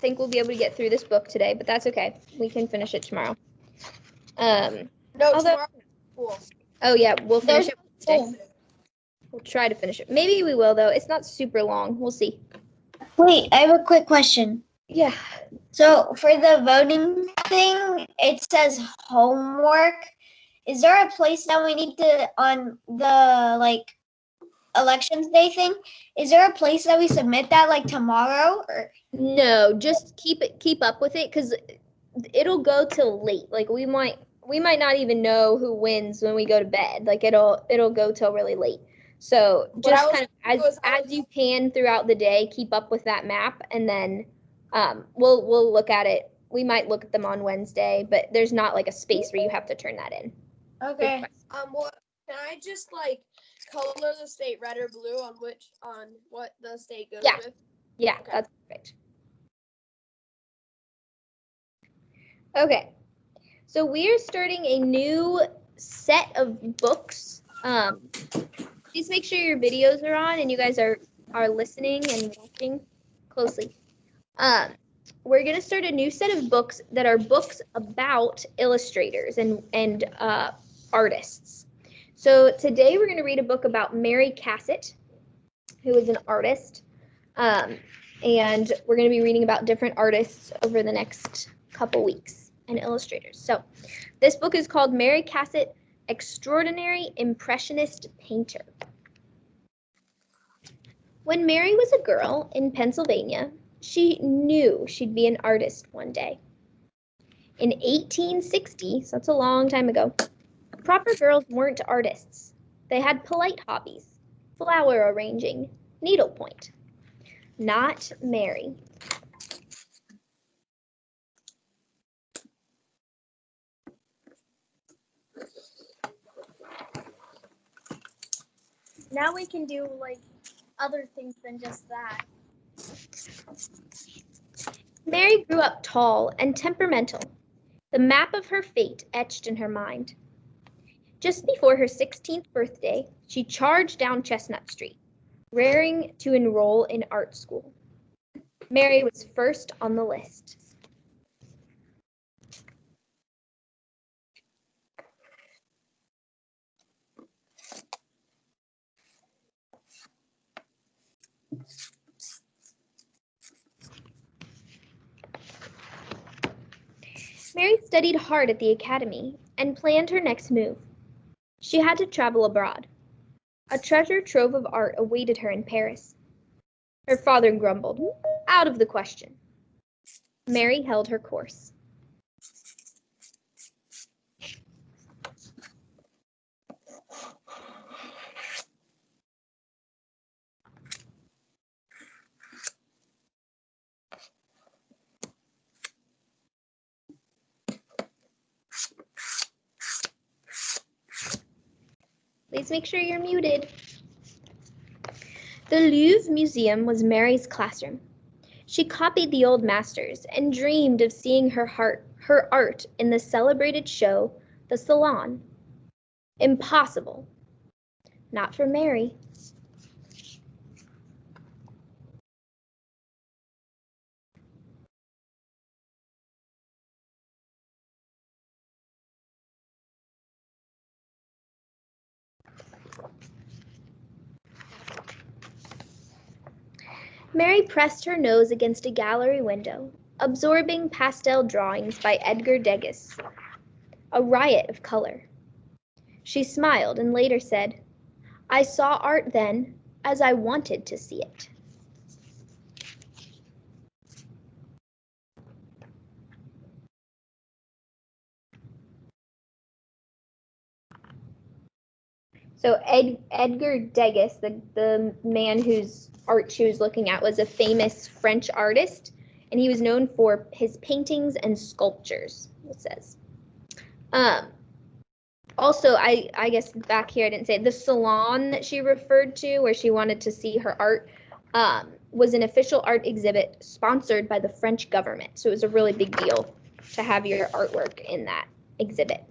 think we'll be able to get through this book today, but that's okay. We can finish it tomorrow. No, tomorrow. Cool. Oh yeah, we'll finish it Wednesday. We'll try to finish it. Maybe we will though. It's not super long. We'll see. Wait, I have a quick question. Yeah. So for the voting thing, it says homework. Is there a place that we need to, on the elections day thing, is there a place that we submit that tomorrow? Or No, just keep up with it because it'll go till late. Like we might not even know who wins when we go to bed. Like it'll go till really late. So just kind of as you can throughout the day, keep up with that map, and then we'll look at it. We might look at them on Wednesday, but there's not like a space where you have to turn that in. Okay. Well, can I just color the state red or blue on what the state goes with? Yeah, okay. That's perfect. Okay, so we are starting a new set of books. Please make sure your videos are on and you guys are listening and watching closely. We're gonna start a new set of books that are books about illustrators and artists. So today we're gonna read a book about Mary Cassatt, who is an artist, and we're gonna be reading about different artists over the next couple weeks and illustrators. So this book is called Mary Cassatt, Extraordinary Impressionist Painter. When Mary was a girl in Pennsylvania, she knew she'd be an artist one day. In 1860, so that's a long time ago, proper girls weren't artists. They had polite hobbies, flower arranging, needlepoint. Not Mary. Now we can do other things than just that. Mary grew up tall and temperamental, the map of her fate etched in her mind. Just before her 16th birthday, she charged down Chestnut Street, raring to enroll in art school. Mary was first on the list. Mary studied hard at the academy and planned her next move. She had to travel abroad. A treasure trove of art awaited her in Paris. Her father grumbled, "Out of the question." Mary held her course. Please make sure you're muted. The Louvre Museum was Mary's classroom. She copied the old masters and dreamed of seeing her art in the celebrated show, the Salon. Impossible. Not for Mary. Mary pressed her nose against a gallery window, absorbing pastel drawings by Edgar Degas, a riot of color. She smiled and later said, "I saw art then as I wanted to see it." So Edgar Degas, the man whose art she was looking at, was a famous French artist, and he was known for his paintings and sculptures, it says. Also, I guess back here I didn't say, the salon that she referred to, where she wanted to see her art, was an official art exhibit sponsored by the French government. So it was a really big deal to have your artwork in that exhibit.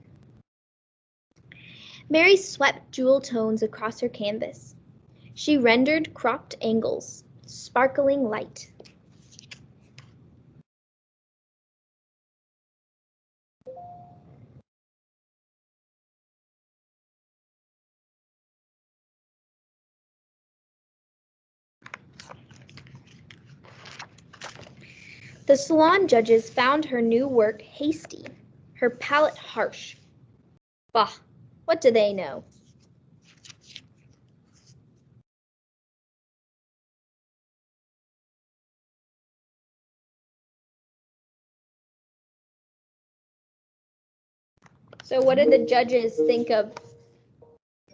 Mary swept jewel tones across her canvas. She rendered cropped angles, sparkling light. The salon judges found her new work hasty, her palette harsh. Bah, what do they know? So what did the judges think of? I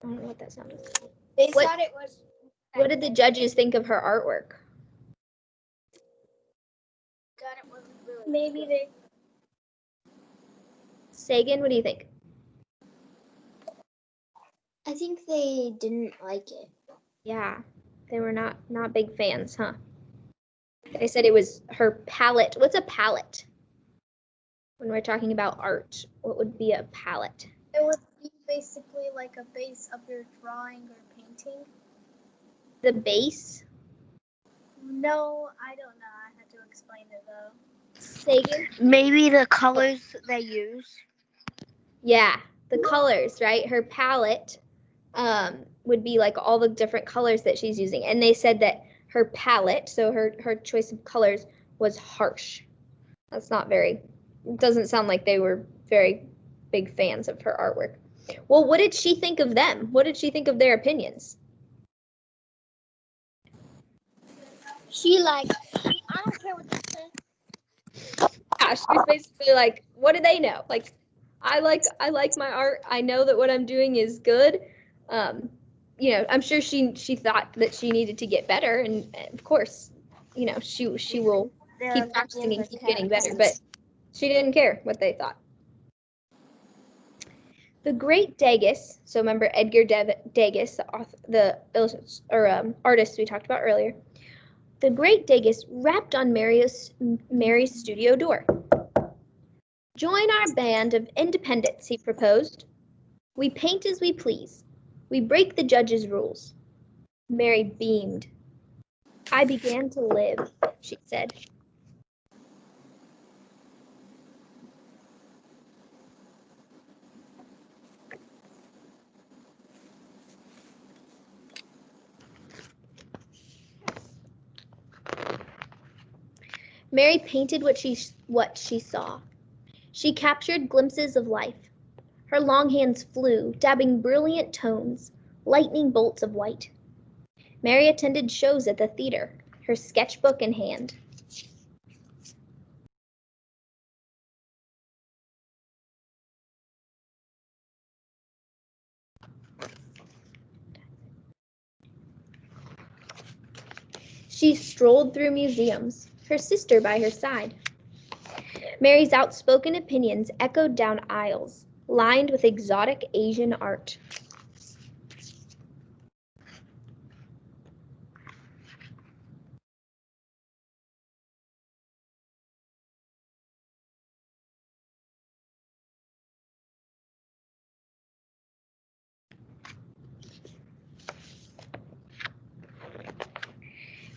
don't know what that sounded like. They What- thought it was. What did the judges think of her artwork? God, it wasn't really. Maybe they. Sagan, what do you think? I think they didn't like it. Yeah, they were not big fans, huh? They said it was her palette. What's a palette? When we're talking about art, what would be a palette? It would be basically like a base of your drawing or painting. The base? No, I don't know. I had to explain it though. Sagan? Maybe the colors they use. Yeah, the colors, right? Her palette would be like all the different colors that she's using. And they said that her palette, so her choice of colors, was harsh. That's not very, it doesn't sound like they were very big fans of her artwork. Well, what did she think of them? What did she think of their opinions? She like, I don't care what they say. Yeah, she was basically like, what do they know? Like, I like my art. I know that what I'm doing is good. You know, I'm sure she thought that she needed to get better, and of course, you know, she will keep practicing and keep getting better. But she didn't care what they thought. The great Degas, so remember Edgar Degas, the artist we talked about earlier. The great Degas rapped on Mary's studio door. Join our band of independents, he proposed. We paint as we please. We break the judge's rules. Mary beamed. I began to live, she said. Mary painted what she saw. She captured glimpses of life. Her long hands flew, dabbing brilliant tones, lightning bolts of white. Mary attended shows at the theater, her sketchbook in hand. She strolled through museums, her sister by her side. Mary's outspoken opinions echoed down aisles, lined with exotic Asian art.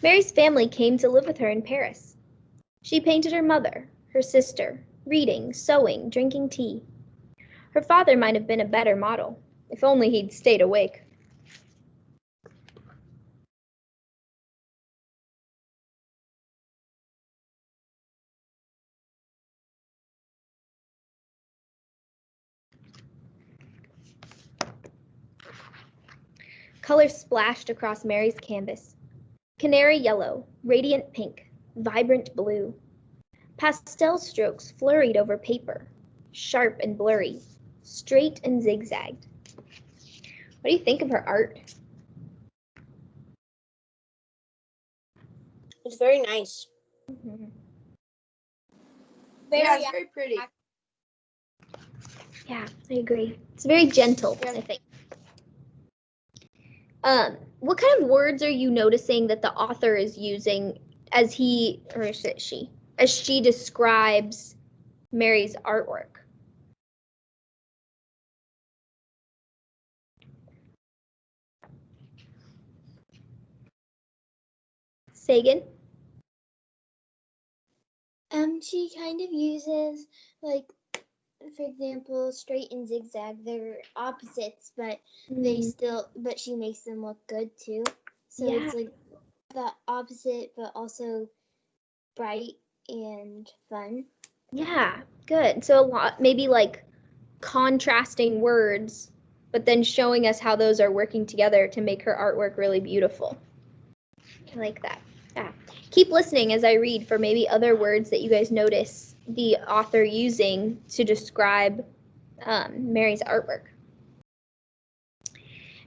Mary's family came to live with her in Paris. She painted her mother, her sister, reading, sewing, drinking tea. Her father might have been a better model, if only he'd stayed awake. Color splashed across Mary's canvas. Canary yellow, radiant pink, vibrant blue. Pastel strokes flurried over paper, sharp and blurry, straight and zigzagged. What do you think of her art? It's very nice. Yeah, it's very pretty. Yeah, I agree. It's very gentle, I think. What kind of words are you noticing that the author is using as he, or is it she, as she describes Mary's artwork? Sagan? She kind of uses, like, for example, straight and zigzag. They're opposites, but but she makes them look good too. So Yeah. it's like the opposite, but also bright and fun. Yeah, good. So a lot, maybe like contrasting words, but then showing us how those are working together to make her artwork really beautiful. I like that. Yeah. Keep listening as I read for maybe other words that you guys notice the author using to describe Mary's artwork.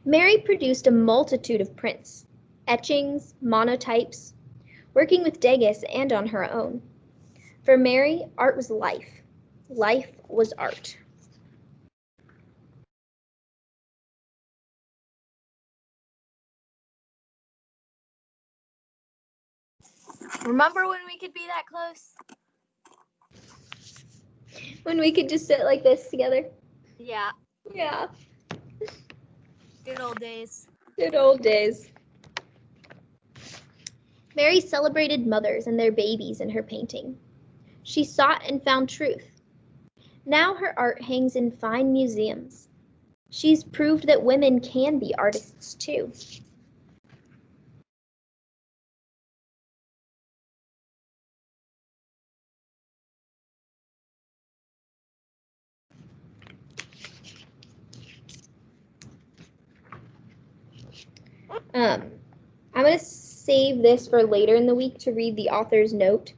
Mary produced a multitude of prints, etchings, monotypes, working with Degas and on her own. For Mary, art was life. Life was art. Remember when we could be that close? When we could just sit like this together. Yeah, Yeah, good old days. good old days. Mary celebrated mothers and their babies in her painting. She sought and found truth. Now her art hangs in fine museums. She's proved that women can be artists too. I'm going to save this for later in the week to read the author's note.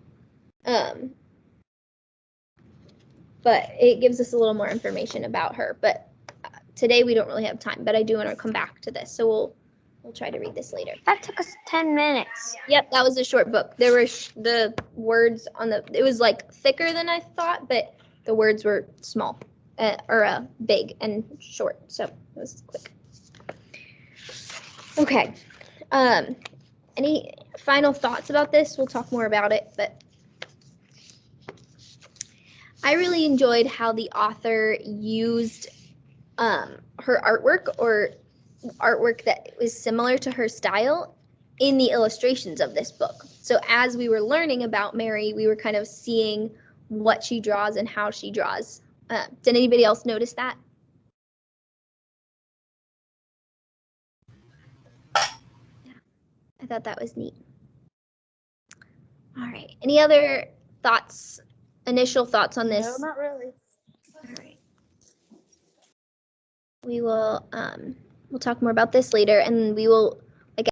But it gives us a little more information about her. But today we don't really have time, but I do want to come back to this. So we'll try to read this later. That took us 10 minutes. Yep, that was a short book. There were the words on it was like thicker than I thought, but the words were small or big and short. So it was quick. Okay. Any final thoughts about this? We'll talk more about it, but I really enjoyed how the author used her artwork or artwork that was similar to her style in the illustrations of this book. So as we were learning about Mary, we were kind of seeing what she draws and how she draws. Did anybody else notice that? Yeah, I thought that was neat. All right. Any other thoughts, initial thoughts on this? No, not really. All right. We will we'll talk more about this later, and we will